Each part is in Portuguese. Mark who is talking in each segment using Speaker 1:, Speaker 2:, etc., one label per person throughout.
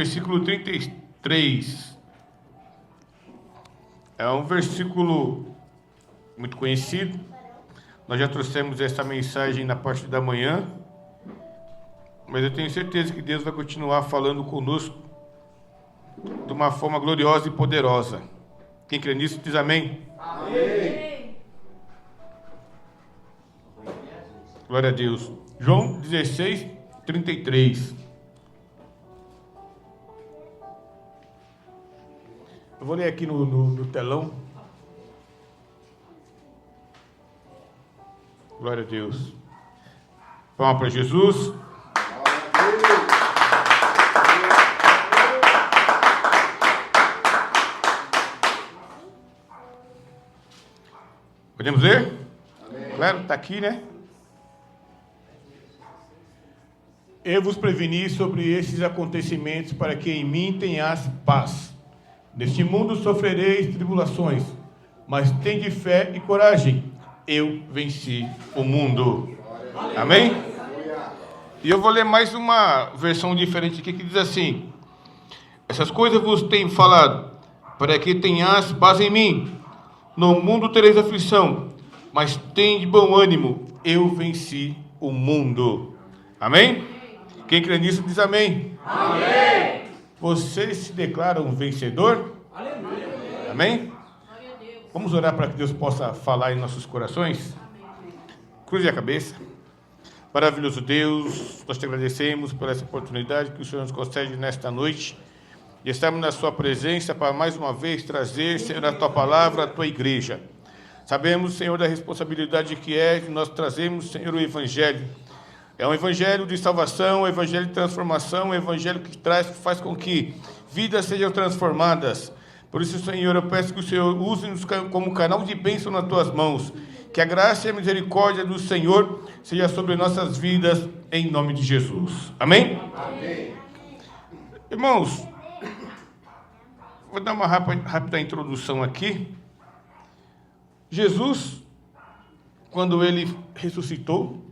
Speaker 1: Versículo 33. É um versículo muito conhecido. Nós já trouxemos essa mensagem na parte da manhã, mas eu tenho certeza que Deus vai continuar falando conosco de uma forma gloriosa e poderosa. Quem crê nisso diz amém.
Speaker 2: Amém.
Speaker 1: Glória a Deus. João 16, 33. Eu vou ler aqui no telão. Glória a Deus. Palmas para Jesus. Podemos ler? Amém. Claro, está aqui, né? Eu vos preveni sobre esses acontecimentos para que em mim tenhas paz. Neste mundo sofrereis tribulações, mas tende fé e coragem. Eu venci o mundo. Amém? E eu vou ler mais uma versão diferente aqui que diz assim: essas coisas vos tenho falado, para que tenhas paz em mim. No mundo tereis aflição, mas tende bom ânimo. Eu venci o mundo. Amém? Quem crê nisso diz amém.
Speaker 2: Amém.
Speaker 1: Você se declara um vencedor?
Speaker 2: Aleluia.
Speaker 1: Amém? Vamos orar para que Deus possa falar em nossos corações? Cruze a cabeça. Maravilhoso Deus, nós te agradecemos por essa oportunidade que o Senhor nos concede nesta noite. E estamos na sua presença para mais uma vez trazer, Senhor, a tua palavra, a tua igreja. Sabemos, Senhor, da responsabilidade que é de nós trazermos, Senhor, o Evangelho. É um Evangelho de salvação, um Evangelho de transformação, um Evangelho que faz com que vidas sejam transformadas. Por isso, Senhor, eu peço que o Senhor use-nos como canal de bênção nas tuas mãos. Que a graça e a misericórdia do Senhor seja sobre nossas vidas, em nome de Jesus. Amém?
Speaker 2: Amém.
Speaker 1: Irmãos, vou dar uma rápida introdução aqui. Jesus, quando ele ressuscitou,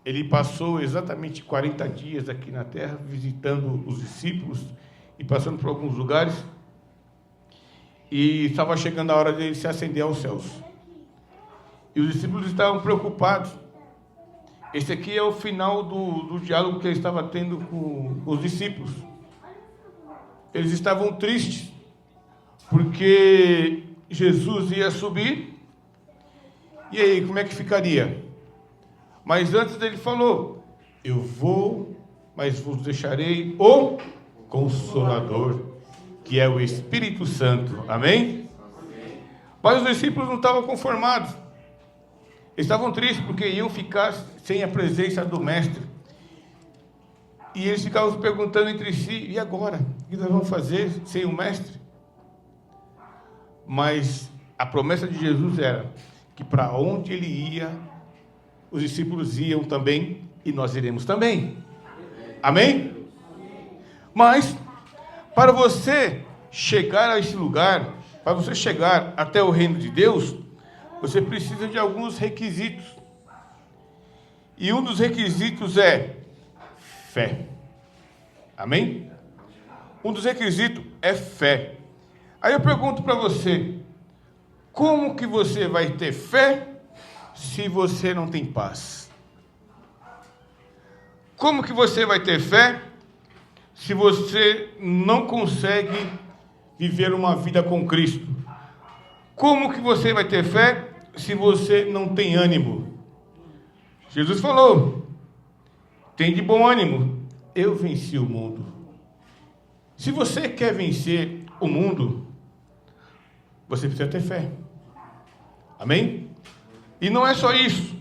Speaker 1: ele passou exatamente 40 dias aqui na terra, visitando os discípulos e passando por alguns lugares. E estava chegando a hora dele se ascender aos céus. E os discípulos estavam preocupados. Esse aqui é o final do diálogo que ele estava tendo com os discípulos. Eles estavam tristes, porque Jesus ia subir. E aí, como é que ficaria? Mas antes ele falou: eu vou, mas vos deixarei o Consolador, que é o Espírito Santo. Amém? Mas os discípulos não estavam conformados. Eles estavam tristes porque iam ficar sem a presença do Mestre. E eles ficavam se perguntando entre si: e agora? O que nós vamos fazer sem o Mestre? Mas a promessa de Jesus era que para onde ele ia, os discípulos iam também, e nós iremos também. Amém? Mas, para você chegar a esse lugar, para você chegar até o reino de Deus, você precisa de alguns requisitos. E um dos requisitos é fé. Amém? Um dos requisitos é fé. Aí eu pergunto para você: como que você vai ter fé se você não tem paz? Como que você vai ter fé se você não consegue viver uma vida com Cristo? Como que você vai ter fé se você não tem ânimo? Jesus falou: tem de bom ânimo, eu venci o mundo. Se você quer vencer o mundo, você precisa ter fé. Amém? E não é só isso.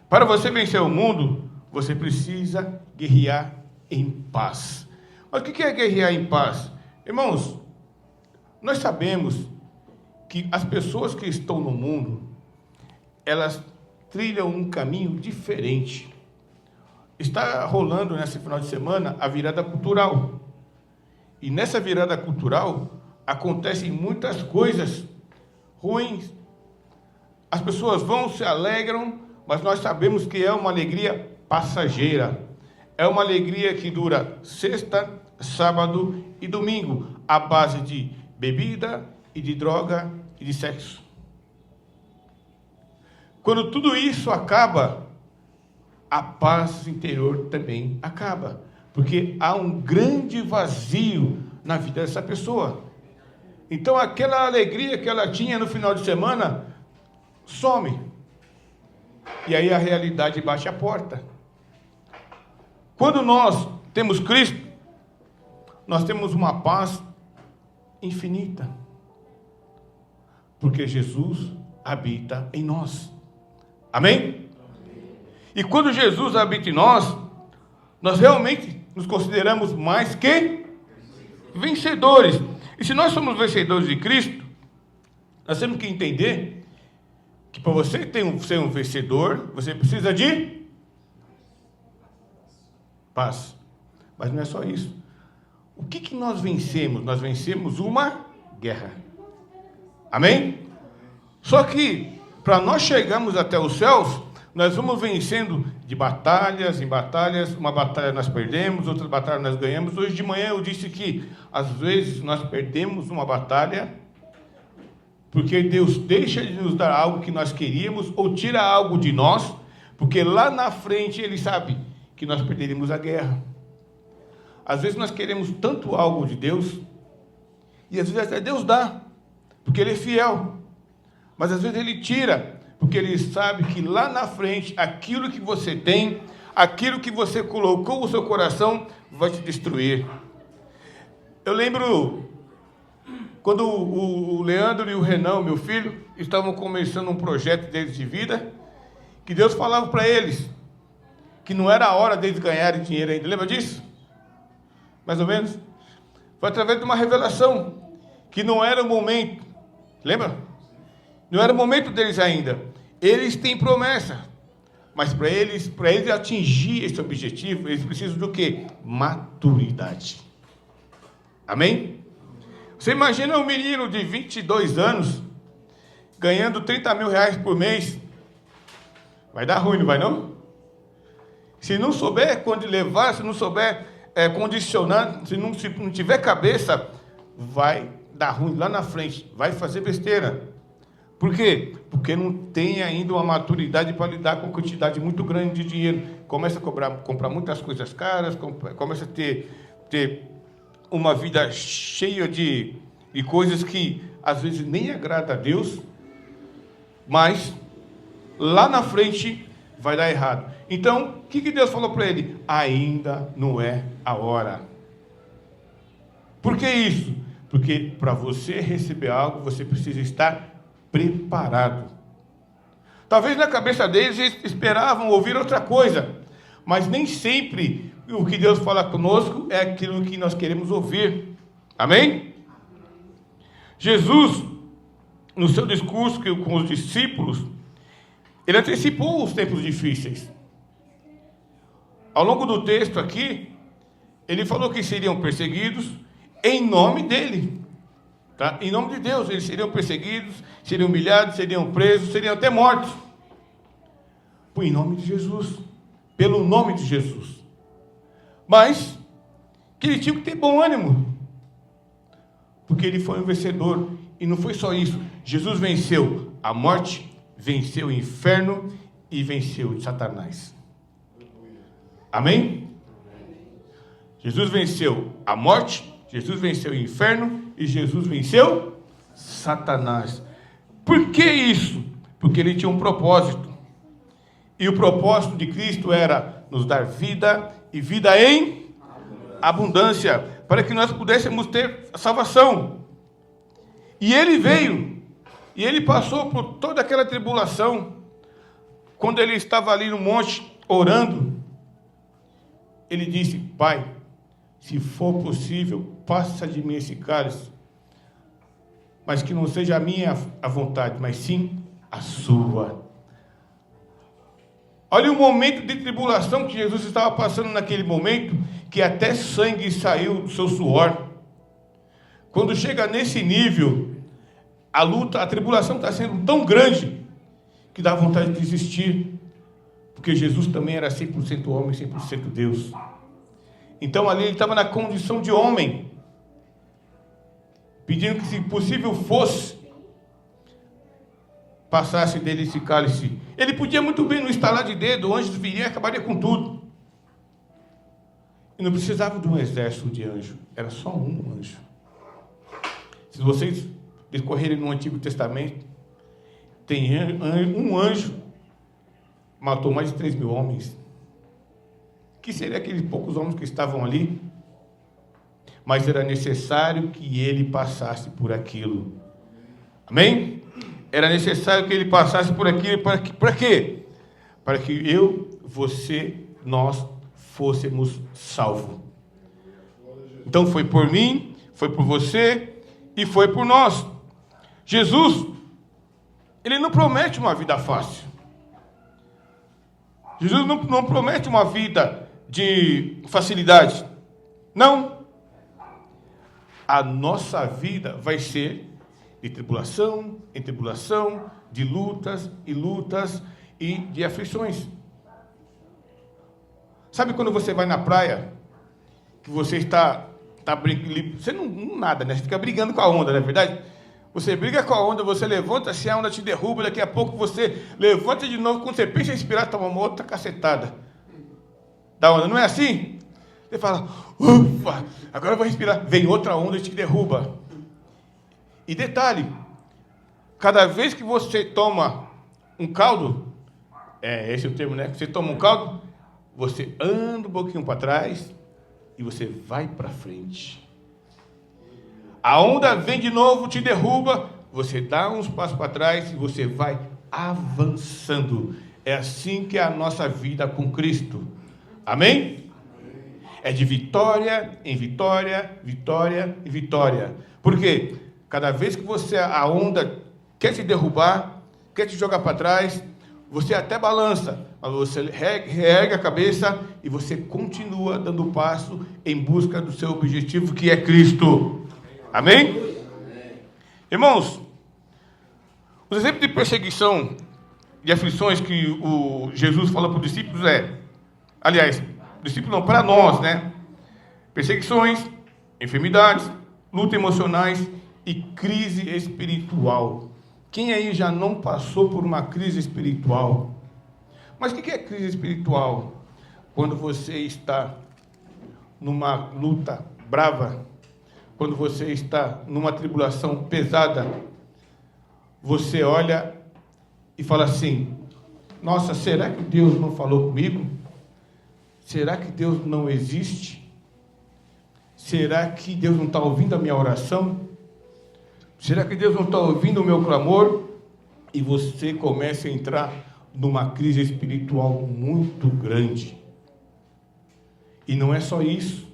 Speaker 1: Para você vencer o mundo, você precisa guerrear em paz. Mas o que é guerrear em paz? Irmãos, nós sabemos que as pessoas que estão no mundo, elas trilham um caminho diferente. Está rolando nesse final de semana a virada cultural. E nessa virada cultural acontecem muitas coisas ruins. As pessoas vão, se alegram, mas nós sabemos que é uma alegria passageira. É uma alegria que dura sexta, sábado e domingo, à base de bebida e de droga e de sexo. Quando tudo isso acaba, a paz interior também acaba, porque há um grande vazio na vida dessa pessoa. Então aquela alegria que ela tinha no final de semana some. E aí a realidade bate a porta. Quando nós temos Cristo, nós temos uma paz infinita, porque Jesus habita em nós. Amém? E quando Jesus habita em nós, nós realmente nos consideramos mais que vencedores. E se nós somos vencedores de Cristo, nós temos que entender que para você ser um vencedor, você precisa de paz. Mas não é só isso. O que nós vencemos? Nós vencemos uma guerra. Amém? Só que, para nós chegarmos até os céus, nós vamos vencendo de batalhas em batalhas. Uma batalha nós perdemos, outra batalha nós ganhamos. Hoje de manhã eu disse que, às vezes, nós perdemos uma batalha porque Deus deixa de nos dar algo que nós queríamos ou tira algo de nós, porque lá na frente Ele sabe que nós perderíamos a guerra. Às vezes nós queremos tanto algo de Deus, e às vezes até Deus dá, porque Ele é fiel. Mas às vezes Ele tira, porque Ele sabe que lá na frente, aquilo que você tem, aquilo que você colocou no seu coração, vai te destruir. Eu lembro quando o Leandro e o Renan, meu filho, estavam começando um projeto deles de vida, que Deus falava para eles que não era a hora deles ganharem dinheiro ainda. Lembra disso? Mais ou menos? Foi através de uma revelação, que não era o momento. Lembra? Não era o momento deles ainda. Eles têm promessa, mas para eles atingir esse objetivo, eles precisam do quê? Maturidade. Amém? Você imagina um menino de 22 anos ganhando 30 mil reais por mês? Vai dar ruim, não vai não? Se não souber quando levar, se não souber condicionar, se não tiver cabeça, vai dar ruim lá na frente, vai fazer besteira. Por quê? Porque não tem ainda uma maturidade para lidar com quantidade muito grande de dinheiro. Começa a comprar muitas coisas caras, começa a ter uma vida cheia de coisas que às vezes nem agrada a Deus, mas lá na frente vai dar errado. Então, o que Deus falou para ele? Ainda não é a hora. Por que isso? Porque para você receber algo, você precisa estar preparado. Talvez na cabeça deles eles esperavam ouvir outra coisa, mas nem sempre o que Deus fala conosco é aquilo que nós queremos ouvir. Amém? Jesus, no seu discurso com os discípulos, ele antecipou os tempos difíceis. Ao longo do texto aqui, ele falou que seriam perseguidos em nome dele. Tá? Em nome de Deus, eles seriam perseguidos, seriam humilhados, seriam presos, seriam até mortos. Em nome de Jesus. Pelo nome de Jesus. Mas que ele tinha que ter bom ânimo, porque ele foi um vencedor. E não foi só isso. Jesus venceu a morte, venceu o inferno e venceu Satanás. Amém? Jesus venceu a morte, Jesus venceu o inferno e Jesus venceu Satanás. Por que isso? Porque ele tinha um propósito. E o propósito de Cristo era nos dar vida e vida em abundância, para que nós pudéssemos ter a salvação. E ele veio, e ele passou por toda aquela tribulação. Quando ele estava ali no monte orando, ele disse: Pai, se for possível, passa de mim esse cálice, mas que não seja a minha a vontade, mas sim a sua. Olha o momento de tribulação que Jesus estava passando naquele momento, que até sangue saiu do seu suor. Quando chega nesse nível, a luta, a tribulação está sendo tão grande, que dá vontade de desistir, porque Jesus também era 100% homem, 100% Deus. Então ali ele estava na condição de homem, pedindo que, se possível fosse, passasse dele esse cálice. Ele podia muito bem, no estalar de dedo, o anjo viria e acabaria com tudo. E não precisava de um exército de anjo, era só um anjo. Se vocês percorrerem no Antigo Testamento, tem um anjo matou mais de 3.000 homens. Que seria aqueles poucos homens que estavam ali? Mas era necessário que ele passasse por aquilo. Amém? Era necessário que ele passasse por aquilo. Para quê? Para que eu, você, nós fôssemos salvos. Então foi por mim, foi por você e foi por nós. Jesus, ele não promete uma vida fácil. Jesus não promete uma vida de facilidade. Não. A nossa vida vai ser de tribulação em tribulação, de lutas e lutas e de aflições. Sabe quando você vai na praia, que você está brincando, você não nada, né? Você fica brigando com a onda, não é verdade? Você briga com a onda, você levanta, se a onda te derruba, daqui a pouco você levanta de novo, quando você pensa em respirar, toma uma outra cacetada da onda, não é assim? Você fala, ufa, agora eu vou respirar, vem outra onda e te derruba. E detalhe, cada vez que você toma um caldo, esse é o termo, né? Você toma um caldo, você anda um pouquinho para trás e você vai para frente. A onda vem de novo, te derruba, você dá uns passos para trás e você vai avançando. É assim que é a nossa vida com Cristo. Amém? É de vitória em vitória, vitória em vitória. Por quê? Cada vez que a onda quer te derrubar, quer te jogar para trás, você até balança, mas você reergue a cabeça e você continua dando passo em busca do seu objetivo, que é Cristo. Amém? Irmãos, os exemplos de perseguição, de aflições que o Jesus fala para os discípulos aliás, discípulos não, para nós, né? Perseguições, enfermidades, lutas emocionais e crise espiritual. Quem aí já não passou por uma crise espiritual? Mas o que é crise espiritual? Quando você está numa luta brava, quando você está numa tribulação pesada, você olha e fala assim, nossa, será que Deus não falou comigo? Será que Deus não existe? Será que Deus não está ouvindo a minha oração? Será que Deus não está ouvindo o meu clamor? E você começa a entrar numa crise espiritual muito grande. E não é só isso.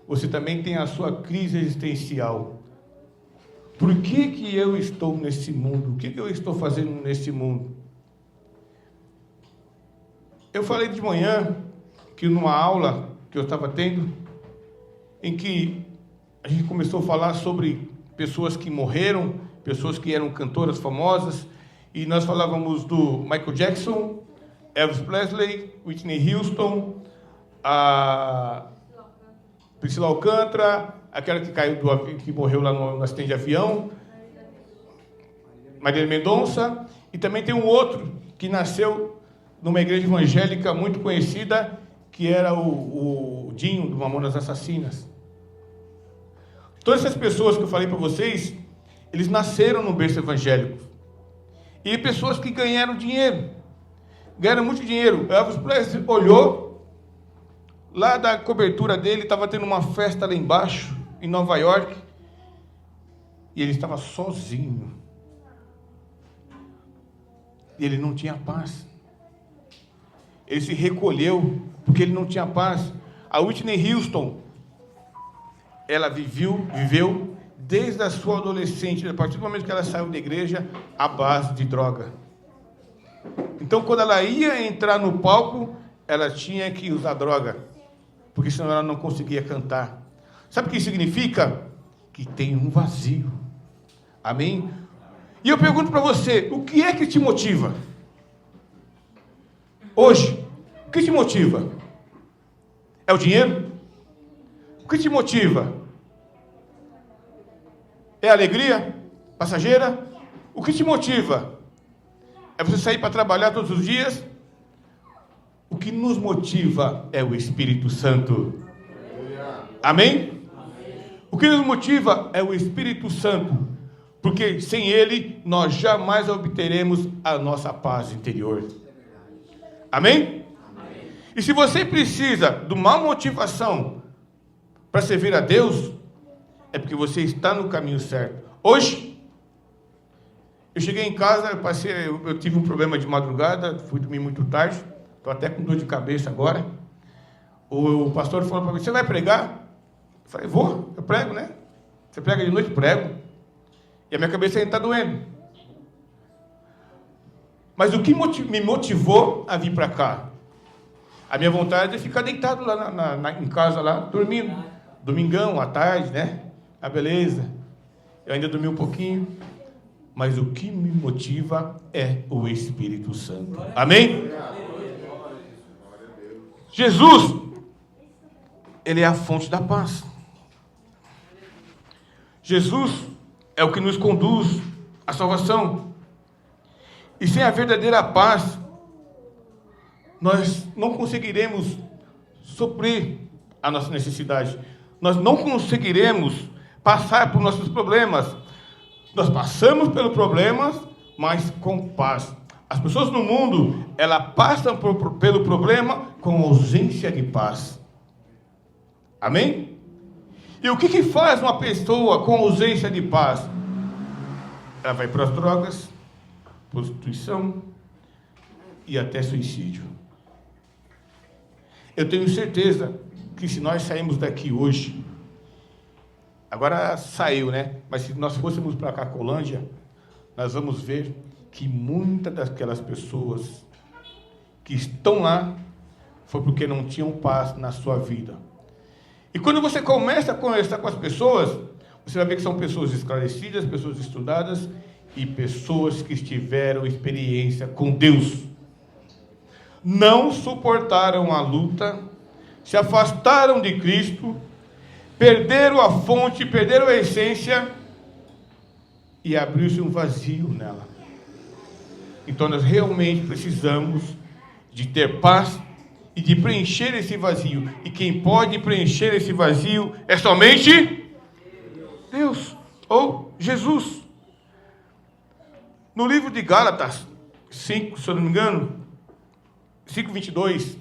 Speaker 1: Você também tem a sua crise existencial. Por que eu estou nesse mundo? O que eu estou fazendo nesse mundo? Eu falei de manhã que numa aula que eu estava tendo, em que a gente começou a falar sobre pessoas que morreram, pessoas que eram cantoras famosas, e nós falávamos do Michael Jackson, Elvis Presley, Whitney Houston, a Priscila Alcântara, aquela que caiu que morreu lá no acidente de avião, Marília Mendonça, e também tem um outro que nasceu numa igreja evangélica muito conhecida, que era o Dinho, do Mamonas Assassinas. Todas essas pessoas que eu falei para vocês, eles nasceram no berço evangélico. E pessoas que ganharam dinheiro, ganharam muito dinheiro. Elvis Presley olhou, lá da cobertura dele, estava tendo uma festa lá embaixo, em Nova York, e ele estava sozinho. E ele não tinha paz. Ele se recolheu, porque ele não tinha paz. A Whitney Houston, ela viveu desde a sua adolescente, a partir do momento que ela saiu da igreja, à base de droga. Então, quando ela ia entrar no palco, ela tinha que usar droga, porque senão ela não conseguia cantar. Sabe o que significa? Que tem um vazio. Amém? E eu pergunto para você, o que é que te motiva? Hoje, o que te motiva? É o dinheiro? O que te motiva? É alegria passageira? O que te motiva? É você sair para trabalhar todos os dias? O que nos motiva é o Espírito Santo. Amém? O que nos motiva é o Espírito Santo. Porque sem ele, nós jamais obteremos a nossa paz interior. Amém? E se você precisa de uma motivação para servir a Deus, é porque você está no caminho certo. Hoje, eu cheguei em casa, eu tive um problema de madrugada, fui dormir muito tarde, estou até com dor de cabeça agora. O pastor falou para mim, você vai pregar? Eu falei, vou, eu prego, né? Você prega de noite? Prego. E a minha cabeça ainda está doendo. Mas o que me motivou a vir para cá? A minha vontade é ficar deitado lá em casa, lá, dormindo. Domingão, à tarde, né? Ah, beleza. Eu ainda dormi um pouquinho. Mas o que me motiva é o Espírito Santo. Amém? Jesus, ele é a fonte da paz. Jesus é o que nos conduz à salvação. E sem a verdadeira paz, nós não conseguiremos suprir a nossa necessidade. Nós não conseguiremos passar por nossos problemas. Nós passamos pelos problemas, mas com paz. As pessoas no mundo, elas passam pelo problema com ausência de paz. Amém? E o que faz uma pessoa com ausência de paz? Ela vai para as drogas, prostituição e até suicídio. Eu tenho certeza que se nós sairmos daqui hoje, agora saiu, né? Mas se nós fôssemos para a Cracolândia, nós vamos ver que muitas daquelas pessoas que estão lá foi porque não tinham paz na sua vida. E quando você começa a conversar com as pessoas, você vai ver que são pessoas esclarecidas, pessoas estudadas e pessoas que tiveram experiência com Deus. Não suportaram a luta, se afastaram de Cristo, perderam a fonte, perderam a essência e abriu-se um vazio nela. Então nós realmente precisamos de ter paz e de preencher esse vazio. E quem pode preencher esse vazio é somente Deus ou Jesus. No livro de Gálatas 5, se eu não me engano, 5:22,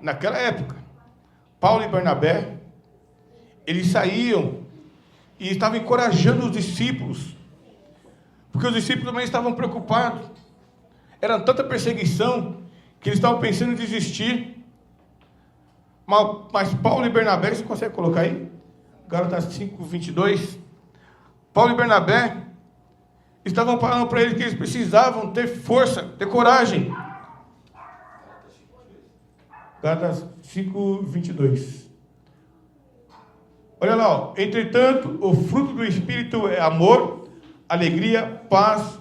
Speaker 1: naquela época, Paulo e Barnabé, eles saíam e estavam encorajando os discípulos, porque os discípulos também estavam preocupados. Era tanta perseguição que eles estavam pensando em desistir. Mas Paulo e Barnabé, você consegue colocar aí? Gálatas 5:22. Paulo e Barnabé estavam falando para eles que eles precisavam ter força, ter coragem. Gálatas 5:22. Olha lá, ó. Entretanto, o fruto do Espírito é amor, alegria, paz,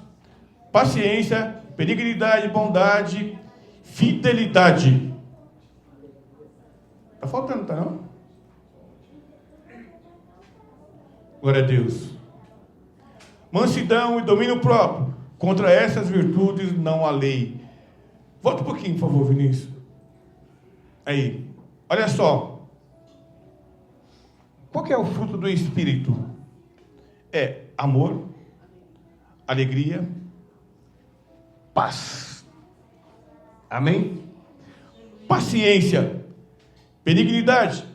Speaker 1: paciência, benignidade, bondade, fidelidade. Está faltando, tá não? Glória a Deus. Mansidão e domínio próprio. Contra essas virtudes não há lei. Volta um pouquinho, por favor, Vinícius. Aí, olha só. Qual que é o fruto do Espírito? É amor, alegria, paz. Amém? Paciência, benignidade,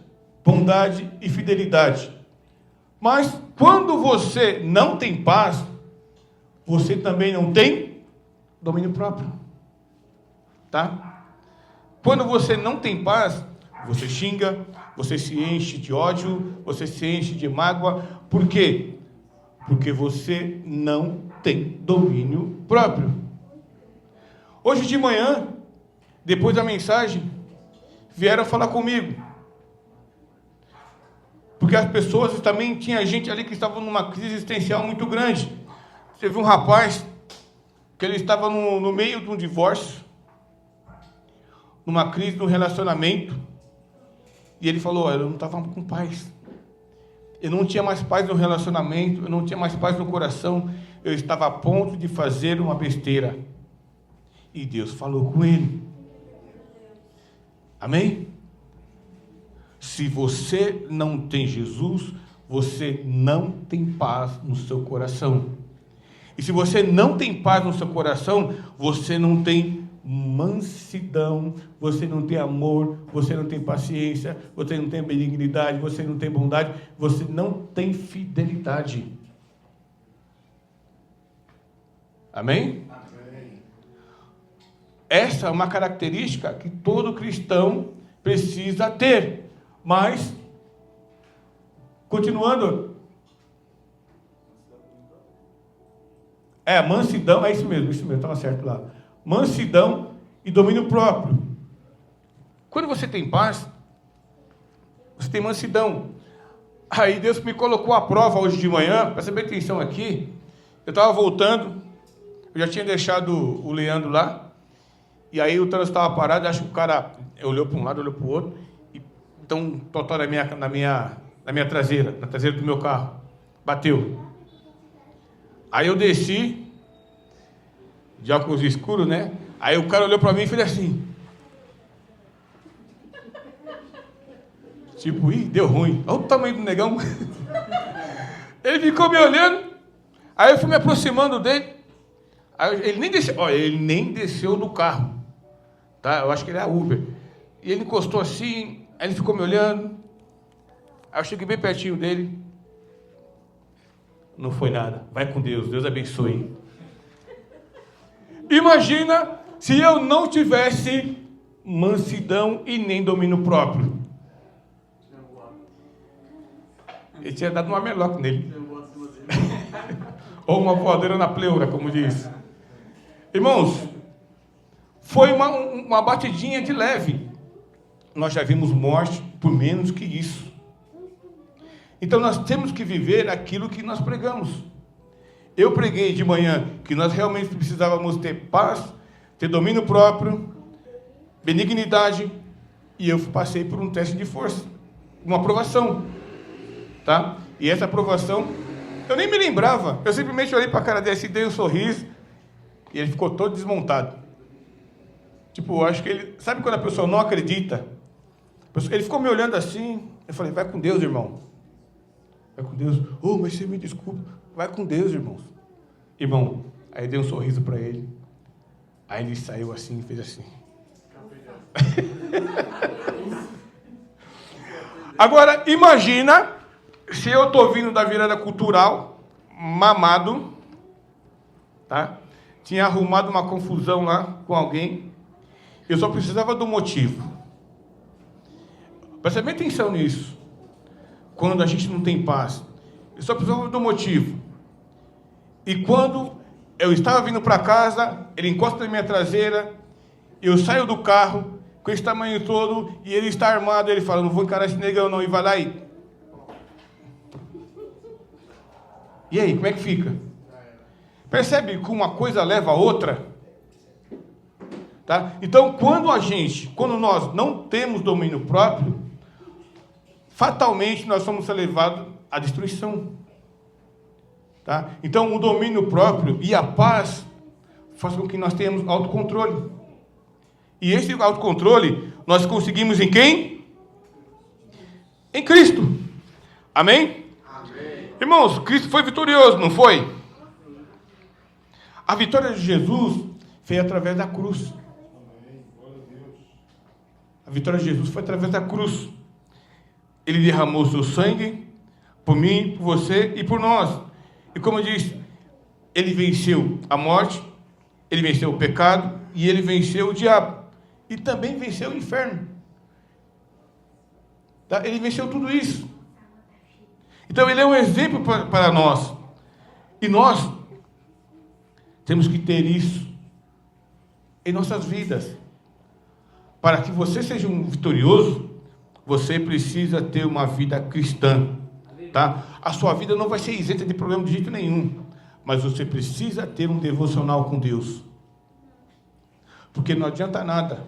Speaker 1: bondade e fidelidade. Mas quando você não tem paz, você também não tem domínio próprio. Tá? Quando você não tem paz, você xinga, você se enche de ódio, você se enche de mágoa. Por quê? Porque você não tem domínio próprio. Hoje de manhã, depois da mensagem, vieram falar comigo. Porque as pessoas também, tinha gente ali que estava numa crise existencial muito grande. Teve um rapaz que ele estava no meio de um divórcio, numa crise de um relacionamento, E ele falou, eu não estava com paz. Eu não tinha mais paz no relacionamento, eu não tinha mais paz no coração. Eu estava a ponto de fazer uma besteira. E Deus falou com ele. Amém? Se você não tem Jesus, você não tem paz no seu coração. E se você não tem paz no seu coração, você não tem mansidão, você não tem amor, você não tem paciência, você não tem benignidade, você não tem bondade, você não tem fidelidade. Amém?
Speaker 2: Amém.
Speaker 1: Essa é uma característica que todo cristão precisa ter. Mas, continuando, mansidão, é isso mesmo, estava certo lá. Mansidão e domínio próprio. Quando você tem paz, você tem mansidão. Aí Deus me colocou à prova hoje de manhã, presta bem atenção aqui. Eu estava voltando, eu já tinha deixado o Leandro lá, e aí o trânsito estava parado, acho que o cara olhou para um lado, olhou para o outro, e então um totó na minha traseira, na traseira do meu carro, bateu. Aí eu desci, de óculos escuros, né? Aí o cara olhou para mim e fez assim. Tipo, deu ruim. Olha o tamanho do negão. Ele ficou me olhando. Aí eu fui me aproximando dele. Aí ele nem desceu do carro. Tá? Eu acho que ele é Uber. E ele encostou assim, aí ele ficou me olhando. Aí eu cheguei bem pertinho dele. Não foi nada. Vai com Deus. Deus abençoe. Imagina se eu não tivesse mansidão e nem domínio próprio. Ele tinha dado uma meloca nele. Ou uma voadeira na pleura, como diz. Irmãos, foi uma batidinha de leve. Nós já vimos morte por menos que isso. Então nós temos que viver aquilo que nós pregamos. Eu preguei de manhã que nós realmente precisávamos ter paz, ter domínio próprio, benignidade, e eu passei por um teste de força, uma aprovação, tá? E essa aprovação, eu nem me lembrava, eu simplesmente olhei para a cara dele e dei um sorriso, e ele ficou todo desmontado. Tipo, eu acho que ele, sabe quando a pessoa não acredita? Ele ficou me olhando assim, eu falei, vai com Deus, irmão. Vai com Deus. Oh, mas você me desculpa. Vai com Deus, irmãos. Irmão, aí dei um sorriso para ele. Aí ele saiu assim e fez assim. Agora, imagina se eu estou vindo da virada cultural, mamado, tá? Tinha arrumado uma confusão lá com alguém. Eu só precisava do motivo. Presta bem atenção nisso. Quando a gente não tem paz, eu só precisava do motivo. E quando eu estava vindo para casa, ele encosta na minha traseira, eu saio do carro com esse tamanho todo e ele está armado. Ele fala, não vou encarar esse negão não, e vai lá e... E aí, como é que fica? Percebe que uma coisa leva a outra? Tá? Então, quando nós não temos domínio próprio, fatalmente nós somos levados à destruição. Tá? Então, o domínio próprio e a paz faz com que nós tenhamos autocontrole. E esse autocontrole nós conseguimos em quem? Em Cristo. Amém?
Speaker 2: Amém.
Speaker 1: Irmãos, Cristo foi vitorioso, não foi? A vitória de Jesus foi através da cruz. A vitória de Jesus foi através da cruz. Ele derramou seu sangue por mim, por você e por nós. E como eu disse, ele venceu a morte, ele venceu o pecado e ele venceu o diabo. E também venceu o inferno. Tá? Ele venceu tudo isso. Então ele é um exemplo para nós. E nós temos que ter isso em nossas vidas. Para que você seja um vitorioso, você precisa ter uma vida cristã. Tá? A sua vida não vai ser isenta de problema de jeito nenhum. Mas você precisa ter um devocional com Deus. Porque não adianta nada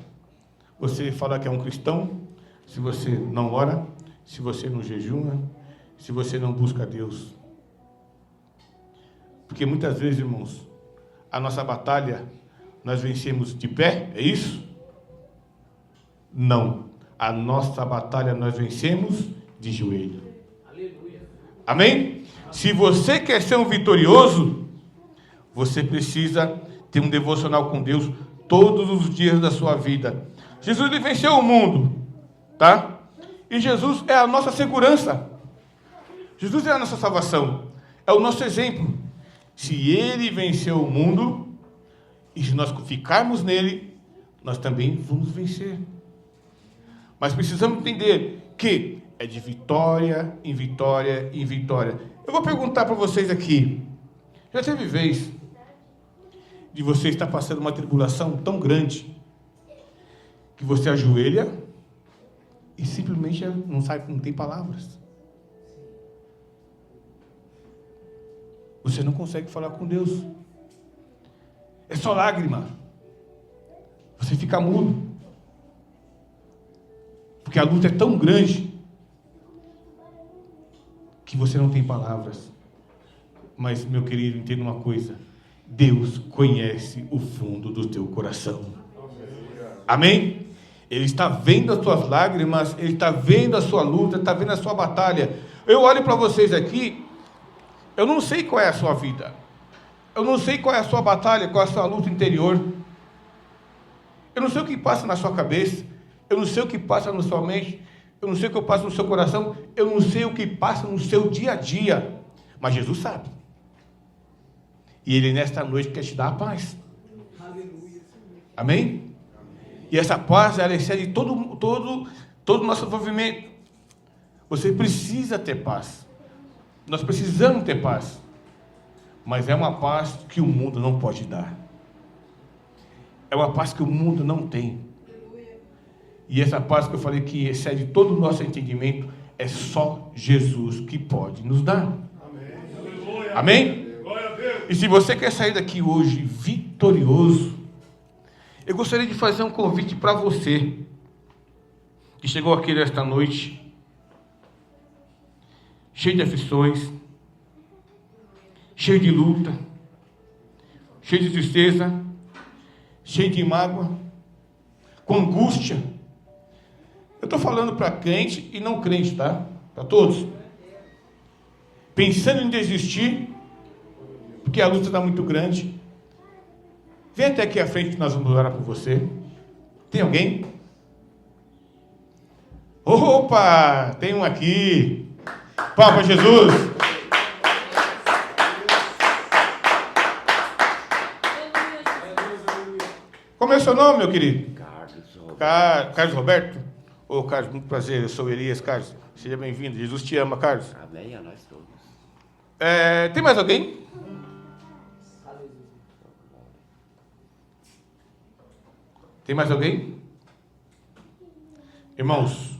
Speaker 1: você falar que é um cristão, se você não ora, se você não jejuma, se você não busca Deus. Porque muitas vezes, irmãos, a nossa batalha nós vencemos de pé, é isso? Não. A nossa batalha nós vencemos de joelho. Aleluia. Amém? Se você quer ser um vitorioso, você precisa ter um devocional com Deus todos os dias da sua vida. Jesus, ele venceu o mundo, tá? E Jesus é a nossa segurança. Jesus é a nossa salvação. É o nosso exemplo. Se ele venceu o mundo, e se nós ficarmos nele, nós também vamos vencer. Mas precisamos entender que é de vitória em vitória em vitória. Eu vou perguntar para vocês aqui. Já teve vez de você estar passando uma tribulação tão grande que você ajoelha e simplesmente não sabe, não tem palavras? Você não consegue falar com Deus. É só lágrima. Você fica mudo. Porque a luta é tão grande que você não tem palavras. Mas, meu querido, entenda uma coisa. Deus conhece o fundo do teu coração. Amém? Ele está vendo as tuas lágrimas, ele está vendo a sua luta, está vendo a sua batalha. Eu olho para vocês aqui, eu não sei qual é a sua vida. Eu não sei qual é a sua batalha, qual é a sua luta interior. Eu não sei o que passa na sua cabeça. Eu não sei o que passa na sua mente. Eu não sei o que passa no seu coração. Eu não sei o que passa no seu dia a dia. Mas Jesus sabe. E Ele nesta noite quer te dar a paz. Amém? E essa paz, ela excede todo o nosso envolvimento. Você precisa ter paz. Nós precisamos ter paz. Mas é uma paz que o mundo não pode dar. É uma paz que o mundo não tem. E essa paz que eu falei que excede todo o nosso entendimento, é só Jesus que pode nos dar. Amém? Amém? E se você quer sair daqui hoje vitorioso, eu gostaria de fazer um convite para você que chegou aqui nesta noite cheio de aflições, cheio de luta, cheio de tristeza, cheio de mágoa, com angústia. Eu estou falando para crente e não crente, tá? Para todos. Pensando em desistir, porque a luta está muito grande. Vem até aqui à frente que nós vamos orar por você. Tem alguém? Opa! Tem um aqui. Palma, Jesus! Como é o seu nome, meu querido? Carlos Roberto. Ô, Carlos, muito prazer. Eu sou Elias, Carlos. Seja bem-vindo. Jesus te ama, Carlos.
Speaker 3: Amém, a nós todos.
Speaker 1: Tem mais alguém? Tem mais alguém? Irmãos,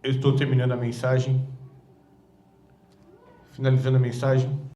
Speaker 1: eu estou terminando a mensagem, finalizando a mensagem.